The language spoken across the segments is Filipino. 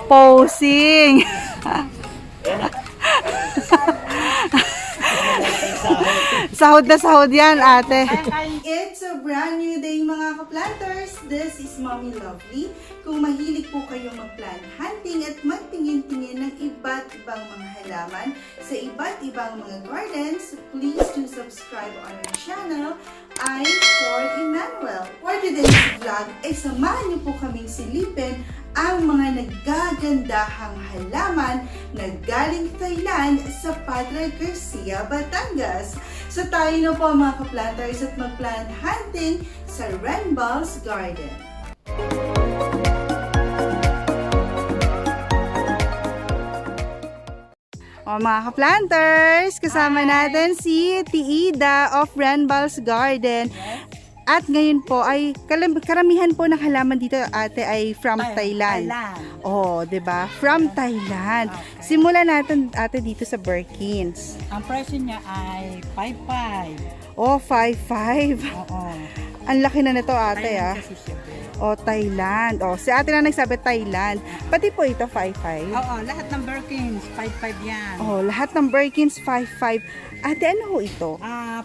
Posing. Sahod na sahod yan, ate. It's a brand new day mga ka-planters. This is Mommy Lovely. Kung mahilig po kayong mag-plant hunting at magtingin-tingin ng iba't ibang mga halaman sa iba't ibang mga gardens, please do subscribe on our channel. I'm Ford Emmanuel. For today's vlog, ay samahan niyo po kaming silipin ang mga naggagandahang halaman na galing Thailand sa Padre Garcia, Batangas. So tayo na po mga ka-planters at mag-plant hunting sa Renbal's Garden. O mga ka-planters, kasama natin si Tiida of Renbal's Garden. At ngayon po ay karamihan po ng halaman dito ate ay from Thailand. Oh, 'di ba? From Thailand. Okay. Simulan natin ate dito sa Birkins. Ang presyo niya ay 5.5. Oh, 5.5. Oo. Ang laki na nito ate Thailand ah. kasi siya, Oh, Thailand. Oh, si ate na nagsabi Thailand. Pati po ito 5.5. Oo, lahat ng Birkins 5.5 yan. Oh, lahat ng Birkins 5.5. Ate, ano ho ito?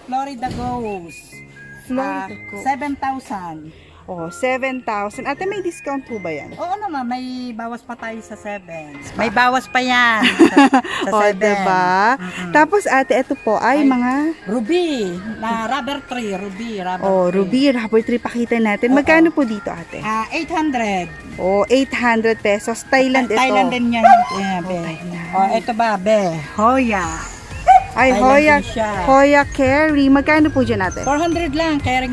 Florida Ghost. Florida 7,000. Oh, 7,000. Ate, may discount po ba yan? Oo naman, may bawas pa tayo sa 7. May bawas pa yan sa 7. Oh, diba? Tapos ate, ito po ay mga... Ruby, na rubber tree. Ruby, rubber Oh, tree. ruby, rubber tree. Pakita natin. Oo. Magkano po dito ate? 800. Oh, 800 pesos. Thailand ito. Thailand din yan. Yeah, be. Thailand. Oh, ito ba, be? Hoya. Ay, Thailand Hoya, din siya. Hoya Carry. Magkano po dyan ate? 400 lang, carry.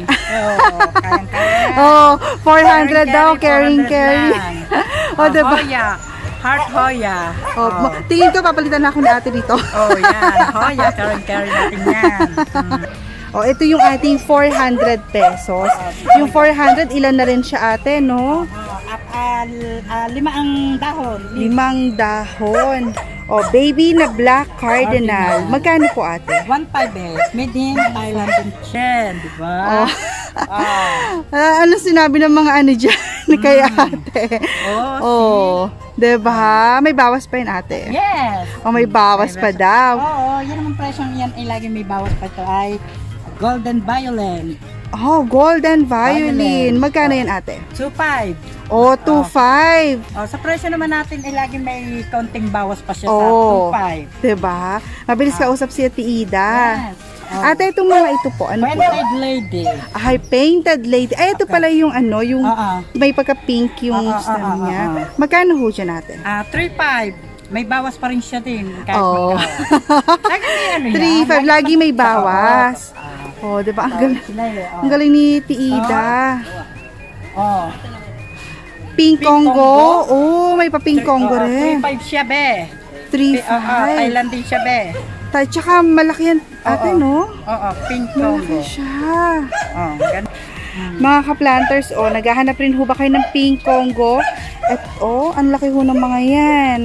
Oo, kayang-kaya. Oh, 400 daw. Carrying 400 carry. lang. Oh, diba? Hoya. Heart Hoya. Oh, tingin ko papalitan na ako ni ate dito. Oh, yan. Hoya, carry natin yan. Oh, ito yung ating 400 pesos. Yung 400, ilan na rin siya ate, no? Lima ang dahon. 5 dahon. Oh, baby na black cardinal. Magkano po ate? 1.5 eh. Made in Thailand and Chen, di ba? Oh. Ano sinabi ng mga ano dyan? Kay ate. Oh, diba? May bawas pa yun ate. Yes. Oh, may bawas pa daw. Oo, yan naman presyong yan ay lagi may bawas pa ito ay Golden Violin. Oh, golden violin. Magkano yan ate? 2.5. Oh, 2.5. Oh, sa presyo naman natin ay lagi may kaunting bawas pa siya Oh, sa 2.5. diba? Mabilis kausap si Ate Ida. Yes. Oh. Ate, itong mga ito po, ano po? Painted lady. Ay, painted lady. Ay, ito pala yung ano, yung may pagka-pink yung stem niya. Magkano ho dyan natin? 3.5. May bawas pa rin siya din. Kahit Oh. lagi may ano yan. 3.5, lagi may bawas. Oh, diba? Ang galing ni Tiida. Oh. Pink Congo. Oh, may pa-pink Congo rin. 3.5 siya, be. 3.5. Thailand din siya, be. Tsaka malaki yan, ate, no? Oo, pink Congo. Malaki siya. Oh, ganun. Mga ka-planters, oh, naghahanap rin ho ba kayo ng pink Congo? At oh, ang laki ho ng mga yan.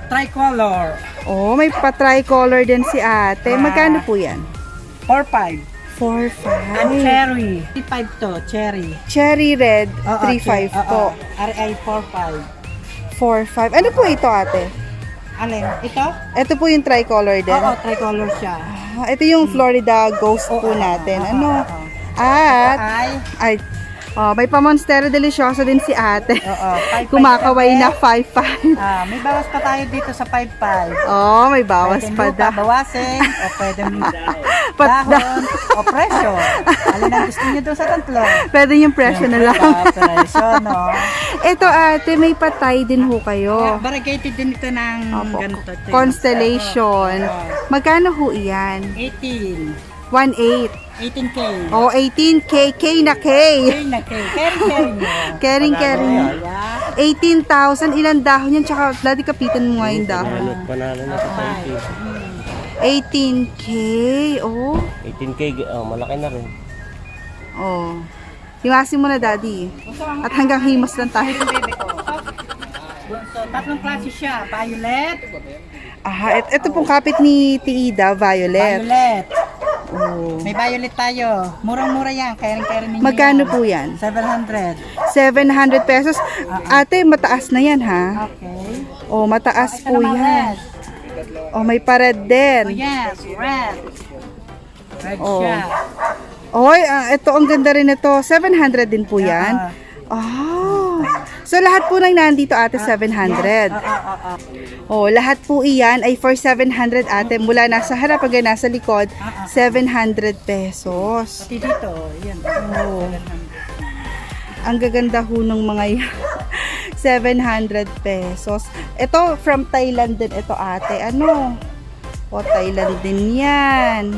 Tricolor. Oh, may pa-tricolor din si ate. Magkano po yan? 4.5. 4.5. And cherry. 3.5 to, cherry. Cherry red, Oo, 3.5 po. RI 4.5. 4.5. Ano po ito ate? Alin? Ito? Ito po yung tricolor din. Oo, tricolor siya. Ito yung Florida Ghost po natin. Ano? At, ay, oh, may pa-Monstera Delicioso din si ate. Oo, 5.5. Kumakaway na 5.5. May bawas pa tayo dito sa 5.5. Oh, may bawas pa daw. Bawasin, o pwede dahon, o presyo. Alin ang gusto niyo doon sa tatlo? Pwede yung presyo na lang. Presyo, no? Ito ate, may patay din ho kayo. Variegated din ito ng Opo, ganito. Constellation. Magkano ho iyan? 18. 1.8. 18K. Oh, 18K. K na K. Na K. Caring mo. Caring. Yeah. 18,000. Ilan dahon yan? Tsaka, bloody kapitan mo nga yung dahon. Banana na sa 18K. Oh. 18K, malaki na rin. Oh. Himasin mo na, daddy. At hanggang himas lang tayo. So, tatlong klase siya. Violet. Ito pong kapit ni Tiida, Violet. Violet. Oh. May violet tayo. Murang-mura yan. Kaya rin ninyo Magkano yan. po yan? 700. 700 pesos. Ate, mataas na yan ha? Okay. Oh, mataas Ito po naman yan. red. Oh, may pared Oh, din. yes. Red. Red Oh. siya. Oy, ito ang ganda rin ito. 700 din po yan. Oh. So lahat po ng nandito ate 700. Oh, lahat po iyan ay for 700 ate. Mula nasa harap hanggang nasa likod, 700 pesos. Pati dito. Yan. Oh. Ang gaganda ho ng mga yan. 700 pesos. Ito from Thailand din ito ate. Ano? O Thailand din yan.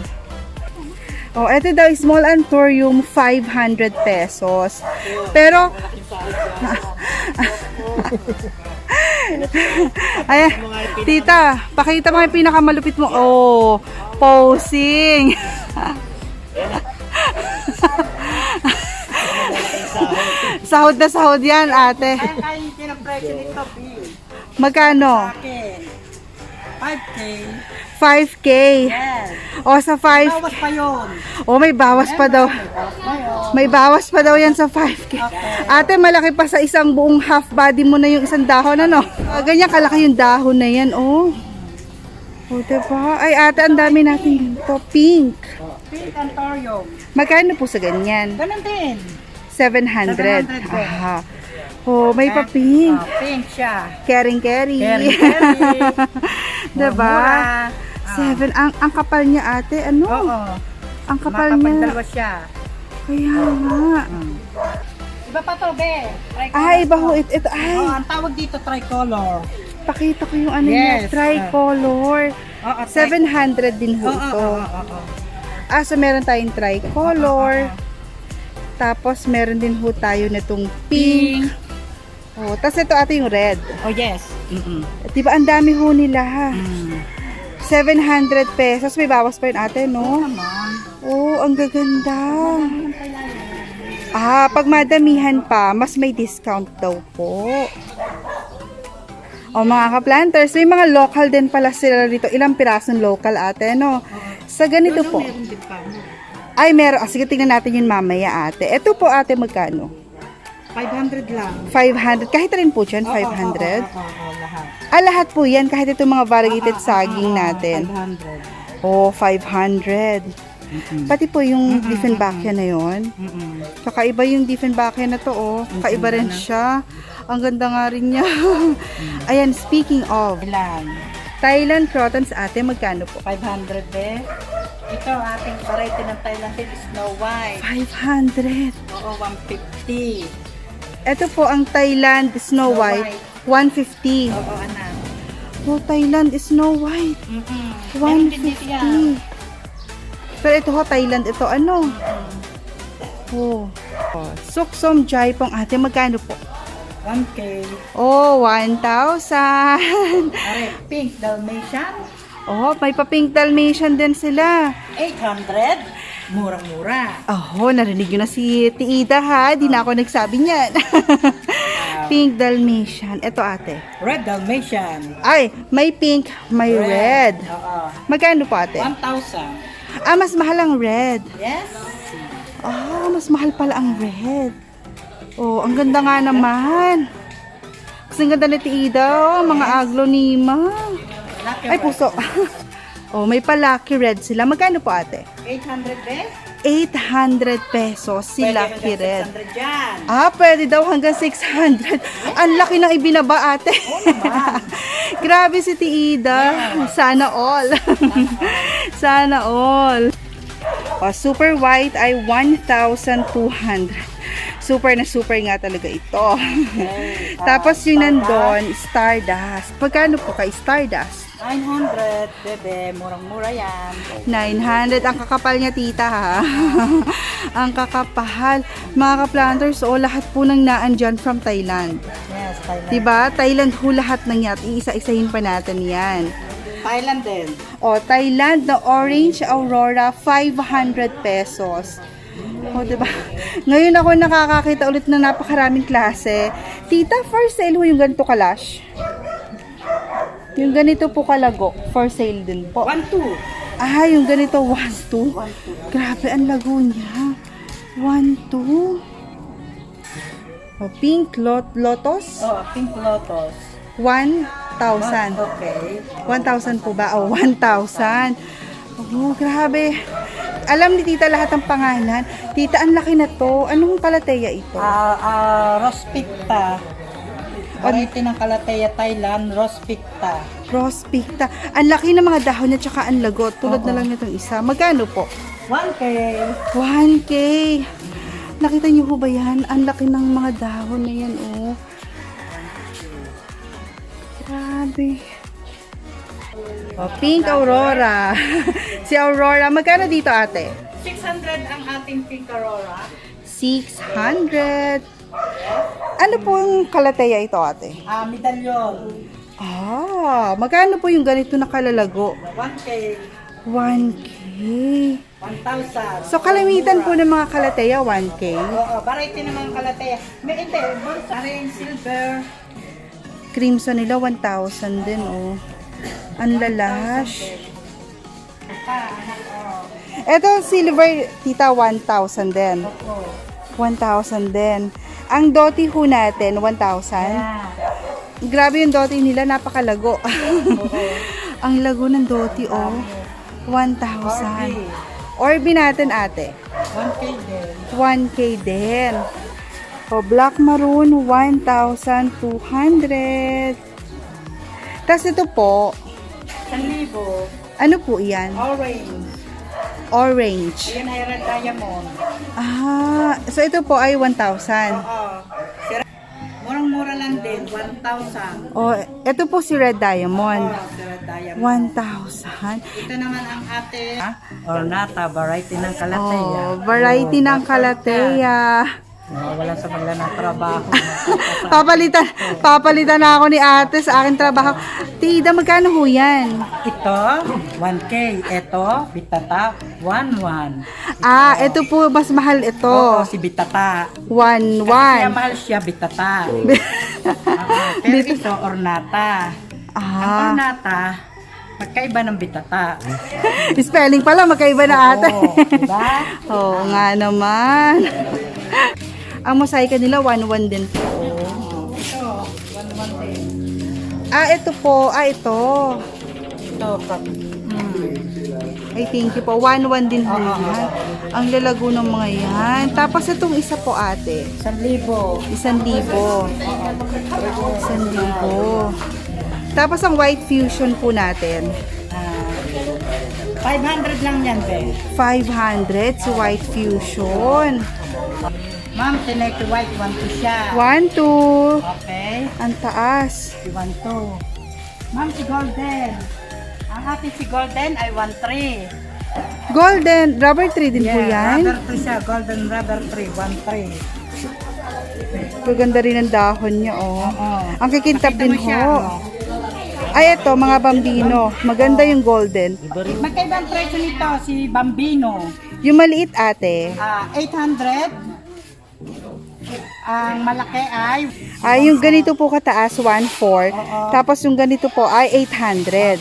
Oh, ito daw small anthurium 500 pesos. Pero ay, tita, pakita mo yung pinakamalupit mo. Oh, posing. Sahod na sahod yan, ate. Kaya yung pinapresyo nito, B. Magkano? Akin. 5K. 5K. Yes. O, sa 5K. Bawas pa yun. O, may bawas pa daw. May bawas pa daw yan sa 5K. Ate, malaki pa sa isang buong half body mo na yung isang dahon, ano? Ganyan kalaki yung dahon na yan, oh. O, diba? Ay, ate, ang dami natin dito. Pink. Pink anthurium. Magkano po sa ganyan? Ganun din. 700. 700. Aha. Oh, may pa-pink. Pink siya. Caring-carry. Caring-carry. Diba? Mura. 7. Ang kapal niya, ate. Ano? Oo. Ang kapal niya. Makapagdalawa siya. Kaya nga. Iba pa to, be. Tricolor Ay, iba ho. to. Ito, ay. Oo, ang tawag dito, tricolor. Pakita ko yung ano Yes. niya. Tricolor. Oo, 700 din ho ito. Ah, so meron tayong tricolor. Tapos meron din ho tayo nitong pink. Oh, tapos ito ate yung red. Oh, yes. Diba ang dami ho nila ha? Mm. 700 pesos. May bawas pa yun ate, no? Naman. Oh, ang gaganda. Ah, pag madamihan pa, mas may discount daw po. O mga ka-planters, may mga local din pala sila dito. Ilang pirasong local ate, no? Sa ganito po. Meron din pa. Ay, meron. Sige, tingnan natin yun mamaya ate. Ito po ate, magkano? 500 lang. 500. Kahit rin po dyan, 500. Oo, lahat. Ah, lahat po yan. Kahit itong mga variegated saging natin. 500. Oh, 500. Pati po yung Diefenbachia na yon. Kakaiba yung Diefenbachia na to, oh. Kakaiba rin siya. Ang ganda nga rin niya. Ayan, speaking of, Ilan? Thailand crotons ate, magkano po? 500 eh. Ito, ating variety ng Thailand din, Snow White. 500. Oo, 150. Ito po ang Thailand Snow White, 150. Oo, anak. Oh, Thailand Snow White, Meron din dito yan. 150. Pero ito ho, Thailand, ito ano? Oh. Suksom Jaipong ate, magkano po? 1K. Oh, 1,000. Are, pink Dalmatian. Oh, may pa-pink Dalmatian din sila. 800. Murang-mura. Oh, narinig nyo na si Tiida ha. Di na ako nagsabi niyan. Pink Dalmatian. Ito ate. Red Dalmatian. Ay, may pink, may red. Oo. Magkano po ate? 1,000. Ah, mas mahal ang red. Yes. Ah, mas mahal pala ang red. Oh, ang ganda nga naman. Kasi ang ganda ni Tiida. Oh, mga aglonema. Ay, puso. Oh, may pa-lucky red sila. Magkano po ate? 800 eh? 800 pesos si Lucky Red. 600 dyan. Ah, pwede daw hanggang 600. Ang laki ng ibinaba ate. Grabe si Tiida. Sana all. Sana all. Oh, super white ay 1,200. Super na super nga talaga ito. Tapos yung nandun, Stardust. Pagkano po kay Stardust? 900, bebe. Murang-mura yan. 900. Ang kakapal niya, tita, ha? Ang kakapal. Mga ka-planters, lahat po nang naan dyan from Thailand. Yes, Thailand. Diba? Thailand ho lahat ng yan. Iisa-isahin pa natin yan. Thailand din. Thailand na Orange Aurora, 500 pesos. Diba? Ngayon ako nakakakita ulit na napakaraming klase. Tita, for sale ho yung ganito kalash. Yung ganito po kalago, for sale din po. 1,200. Ah, yung ganito, 1, 2. Grabe, ang lago niya. 1, 2. Oh, pink lotus, Oh, pink lotus. 1,000. Okay. 1,000 po ba? Oh, 1,000. Oh, grabe. Alam ni Tita lahat ng pangalan. Tita, ang laki na to. Anong kalateya ito? Rospicta. Variety ng Calathea, Thailand, Rospicta. Rospicta. Ang laki ng mga dahon niya tsaka ang lagot. Tulad na lang nitong isa. Magkano po? 1K. 1K. Nakita niyo po ba yan? Ang laki ng mga dahon na yan, oh. Grabe. Oh, pink Aurora. Si Aurora. Magkano dito, ate? 600 ang ating pink aurora. 600. Ano po yung kalateya ito, ate? Medallion. Ah, magkano po yung ganito na kalalago? 1K. 1K. 1,000. So, kalamitan po ng mga kalateya, 1K. Oo, variety ng mga Calathea. May ito, orange, silver. Crimson nila, 1,000 din, oh. Ang lalash. Ito, silver, tita, 1,000 din. 1,000 din. Ang doti ho natin, 1,000. Grabe yung doti nila, napakalago. Ang lago ng doti, oh. 1,000. Orbi natin, ate. 1K din. 1K din. O, black maroon, 1,200. Tapos ito po, 1,000. ano po yan? Orange. Orange. Yan ay red diamond. Ah, so ito po ay 1,000. Oo. Murang-mura lang din, 1,000. O, ito po si Red Diamond. Si red diamond. 1,000. Ito naman ang ate. Ornata, variety ng Calathea. Oh, variety ng kalateya. Wala sa magla ng trabaho. Papalitan na ako ni ate sa aking trabaho. Tida, magkano ho yan? Ito, 1K. Ito, bitata, 1,100. Ah, ito po, mas mahal ito. Oo, si bitata. 1,1. Kaya mahal siya, bitata. Pero ito, ornata. Ang Ah, ornata, magkaiba ng bitata. spelling pala, magkaiba na ate. Oo, diba? Oo nga naman. Ang mosaika nila, 1,1 din po. Ito, 1,100 din. Ah, ito po. Ah, ito. Ito, Ay, thank you po. 1,1 din po yan. Ang lalago ng mga yan. Tapos itong isa po, ate. 1,000. 1,000. 1,000. Tapos ang white fusion po natin. 500 lang yan, be. 500 si white fusion. Ma'am, tinake white, 1,2 siya. 1,2. Okay, Ang taas. si 1,2. Ma'am, si golden. Ang ating si golden ay 1,3. Golden. Rubber tree din po yan. Rubber tree siya, golden rubber tree, 1,3. Maganda rin ang dahon niya, oh. Oo. Ang kikintab Nakita din mo siya, ho. no? Ay, ito, mga bambino. Maganda yung golden. Magkaiba ang presyo nito, si Bambino. Yung maliit, ate. 800. Ang malaki ay Ay, yung ganito po kataas, 1,400. Oo. Tapos yung ganito po ay 800.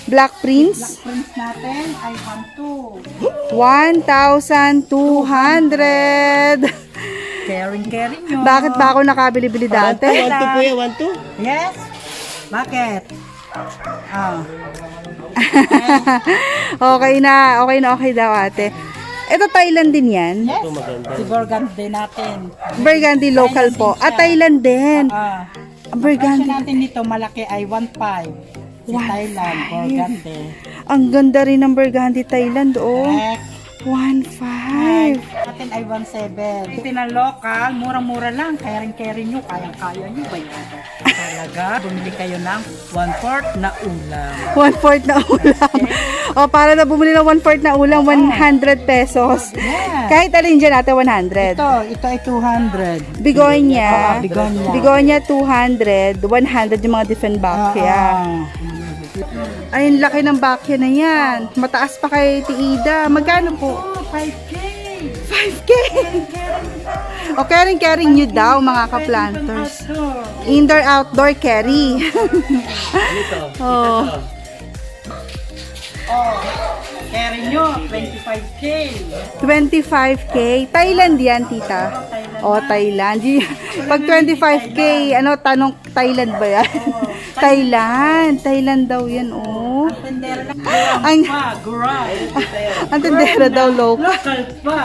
Black Prince, prince natin ay 1,200. 1,200. Caring nyo. Bakit ba ako nakabili-bili dati? 1-2 po yan, 1-2? Yes? Bakit? Okay na daw, ate. Ito Thailand din yan. Yes. Ito maganda. Si Burgundy natin. Burgundy local po. Ah, Thailand din. Ang Burgundy. presyo natin nito malaki ay 1,500. Si Thailand, Burgundy. Ang ganda rin ng Burgundy Thailand, oh. Next. 1,500. Natin ay 1,700. Ito na local, murang-mura lang. Caring nyo, kayang-kaya nyo ba yan? Talaga, bumili kayo ng 1/4 na ulam. 1/4 na ulam. O, para na bumili ng 1/4 na ulam, 100 pesos. Yeah. Kahit alin dyan ate, 100. Ito ay 200. Bigonya. Oo, bigonya. Bigonya, 200. 100 yung mga Diefenbachia. Ay, ang laki ng bakya na yan. Mataas pa kay Tiida. Magkano po? 5K. 5K. O, caring nyo daw, mga ka-planters. Indoor, outdoor, carry. Dito. Oh. Oh, carry nyo, 25K. 25K. Thailand yan, tita. Oh, Thailand. Pag 25K, ano, tanong, Thailand ba yan? Thailand. Thailand daw yan, oh. Ang tendera lang, Ang, guray. ang tindera daw, local. Local pa.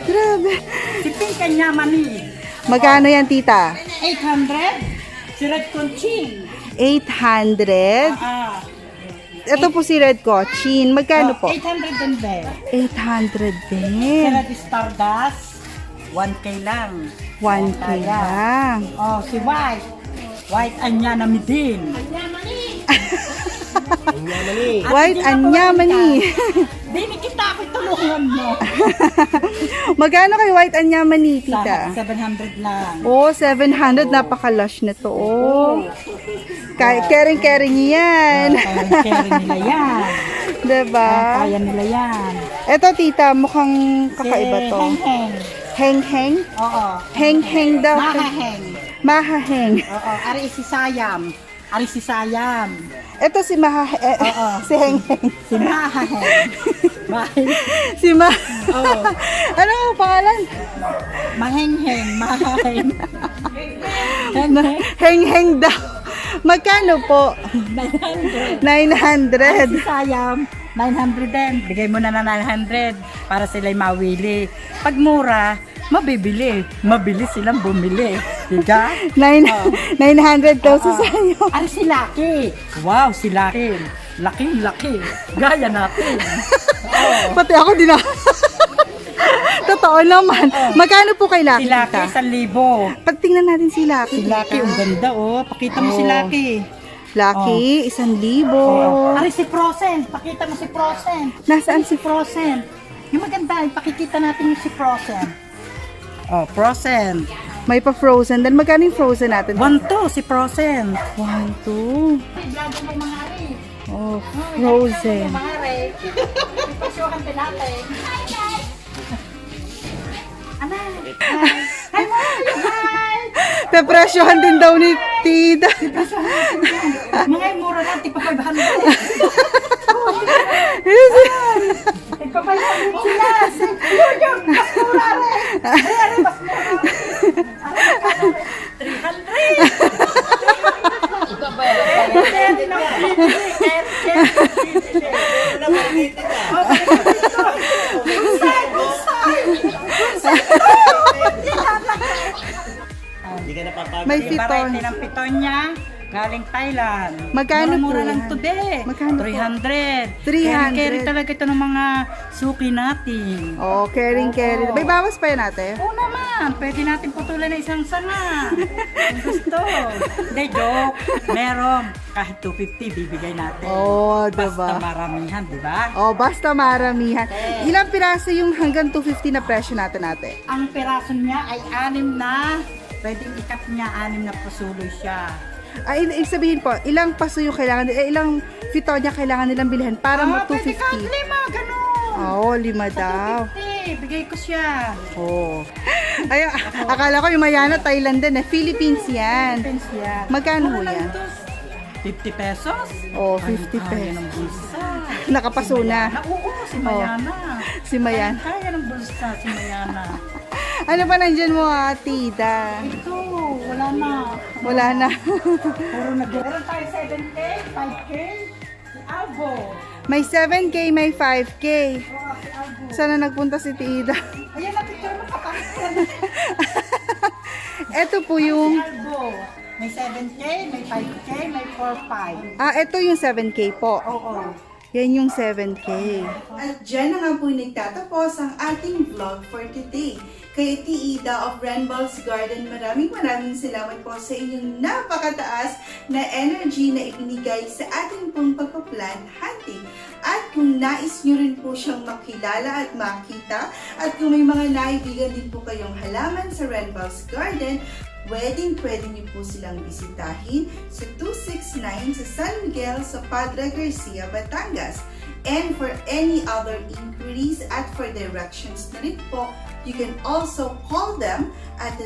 Grabe. Si Pink Kanyamani, Magkano yan, tita? 800. Si Red Conching. 800. Ito po si Red Cochin. Magkano po? 800 din ba? 800 Si din. Red Stardust, 1K lang. 1K lang. Oh, si White. White Anyana Midin. White Anyamani. Dini kita ako tulungan mo. Magkano kay White Anyamani, tita? 700 lang. Oh, 700. Napaka-lush na to. Oh. Caring-caring yan. Kaya nila yan. Diba? Kaya nila yan. Ito, tita, mukhang kakaiba to. Heng-heng. Heng-heng? Oo. Heng-heng daw. Mahaheng. Mahaheng. Oo. Ari si Sayam. Ari si Sayam. Ito si Oo. si Heng-heng. Si Mahaheng. Si Oo. Ano ang pangalan? Maheng-heng. Mahaheng. Heng-heng. Heng-heng daw. Magkano po? 900. 900. Si Sayam. 900 din. Bigay mo na 900 para sila'y mawili. Pag mura, mabibili. Mabilis silang bumili. Diga? 900 daw sa sanyo. Ano si Lucky? Wow, si Lucky. Laki. Gaya natin. Pati ako din ako. Totoo naman. Magkano po kay Lucky? Si Lucky, tita? 1,000. Pagtingnan natin si Lucky. Si Lucky, ang ganda oh. Pakita mo si Oh. Lucky. Lucky, 1,000. Ari si Frozen. Pakita mo si Frozen. Nasaan si Frozen. Yung maganda, ipakikita natin yung si Frozen. Oh, Frozen. May pa-frozen. Then magkano yung frozen natin? 1-2 si Frozen. 1, 2. Vlog mo mga ari. Oh, frozen. Mga ari. Ipasyohan din natin. Ana. Hi, hi. Pepresyohan din daw ni Tita. Mga mura lang, tipa 500. Tipa 500 sila. Yung mas mura rin. Ay, mas mura. 300. Hindi ka napapagod. May Yung fiton. variety ng piton niya, galing Thailand. Magkano Mura-mura po lang yan? today. Magkano po? 300. 300. Carry talaga ito ng mga suki natin. Oh, caring. May bawas pa yan ate? Oo naman, pwede natin putulan ng isang sanga. Kung gusto. Hindi, joke. Meron. Kahit 250, bibigay natin. Oh, Basta diba? maramihan, di ba? Oh, basta maramihan. Ilang piraso yung hanggang 250 na presyo natin ate? Ang peraso niya ay 6 na. Pwedeng ikat niya, 6 na pasuloy siya. Ay, ibig sabihin po, ilang paso yung kailangan, ilang fito niya kailangan nilang bilhin para mag Pwede kahit 250? 5, ganun. Oo, 5 daw. 250, bigay ko siya. Oh. Ay, akala ko yung Mayana, Thailand din eh. Philippines yan. Depends yan. Magkano Ano lang yan? to? 50 pesos? Oh, Ay, 50 kaya pesos. ng bulsa. Nakapaso na. Oo, si Mayana. Si Mayan. Kaya ng bulsa, si Mayana. Ano pa nandyan mo, tita? Ito, wala na. Wala na. Puro meron tayo 7K, 5K. Si Albo. May 7K, may 5K. Oo, si Albo. Sana nagpunta si Tita. Ayan na, picture mo kapatid. Ito po yung... Si Albo. May 7K, may 5K, may 4-5. ito yung 7K po. Oo. Yan yung 7K. At dyan na nga po nagtatapos ang ating vlog for today. Kay Ida of Renballs Garden, maraming salamat po sa inyong napakataas na energy na ibinigay sa ating pong pagpa-plant hunting. At kung nais nyo rin po siyang makilala at makita, at kung may mga naibigan din po kayong halaman sa Renballs Garden, pwede niyo po silang bisitahin sa 269 sa San Miguel sa Padre Garcia, Batangas. And for any other inquiries at for directions na rin po, you can also call them at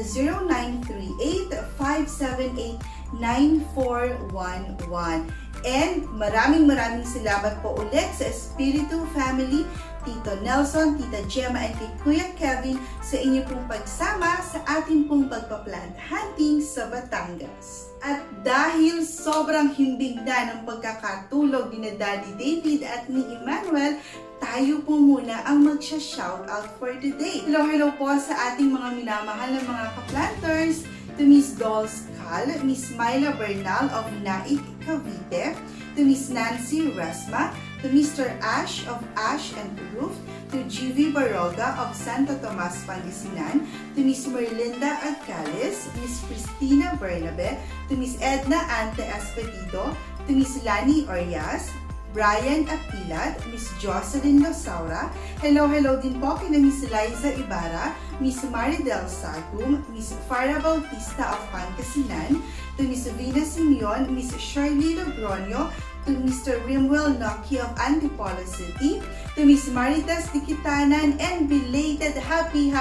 0938-578-9411. And maraming salamat po ulit sa Espiritu Family, Tito Nelson, Tita Gemma, and kay Kuya Kevin sa inyo pong pagsama sa ating pong pagpa-plant hunting sa Batangas. At dahil sobrang himbing na ng pagkakatulog ni na Daddy David at ni Emmanuel, tayo po muna ang magsha-shoutout for today. Hello po sa ating mga minamahal na mga ka-planters, to Miss Dolls Cal, Miss Myla Bernal of Naik, Cavite, to Miss Nancy Resma, to Mr. Ash of Ash and Roof, to GV Baroga of Santo Tomas, Pangasinan, to Miss Merlinda Alcales, Miss Cristina Bernabe, to Miss Edna Ante Espedido, to Miss Lani Orias, Brian Apilat, Miss Jocelyn Losaura, hello din po kina Miss Liza Ibarra, Miss Maridel Sagum, Miss Farah Bautista of Pangasinan, to Miss Vina Simeon, Miss Shirley Logronio, to Mr. Rimwell Noki of Antipolo City, to Miss Maritas Dikitanan, and belated happy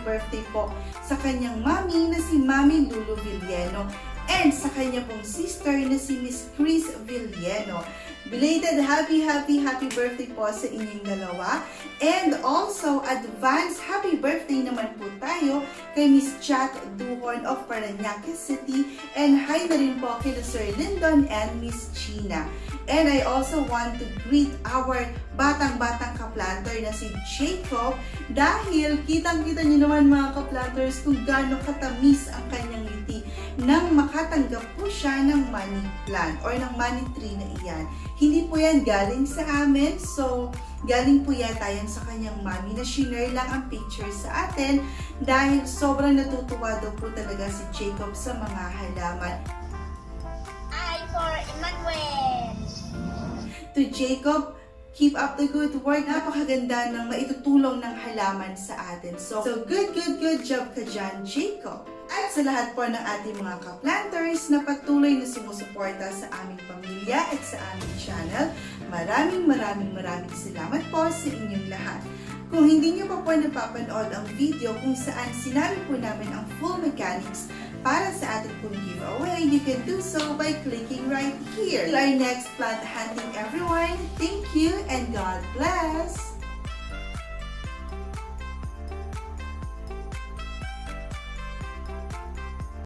birthday po sa kanyang mami na si Mami Lulu Villeno, and sa kanya pong sister na si Miss Chris Villeno. Belated happy birthday po sa inyong dalawa. And also, advance happy birthday naman po tayo kay Miss Chat Duhon of Parañaque City. And hi na rin po kay Sir Lyndon and Miss China. And I also want to greet our batang-batang ka-planter na si Jacob dahil kitang-kita niyo naman mga ka-planters kung gaano katamis ang kanyang ngiti nang makatanggap po siya ng money plant or ng money tree na iyan. Hindi po yan galing sa amin, so galing po yata yan sa kanyang mami na shinare lang ang picture sa atin dahil sobrang natutuwa daw po talaga si Jacob sa mga halaman. I for Emmanuel. To Jacob, keep up the good work. Napakaganda ng maitutulong ng halaman sa atin. So good job ka dyan, Jacob. At sa lahat po ng ating mga ka-planters na patuloy na sumusuporta sa aming pamilya at sa aming channel, maraming salamat po sa inyong lahat. Kung hindi niyo pa po napapanood ang video kung saan sinabi po namin ang full mechanics para sa ating pong giveaway, you can do so by clicking right here. Till our next plant hunting everyone, thank you and God bless!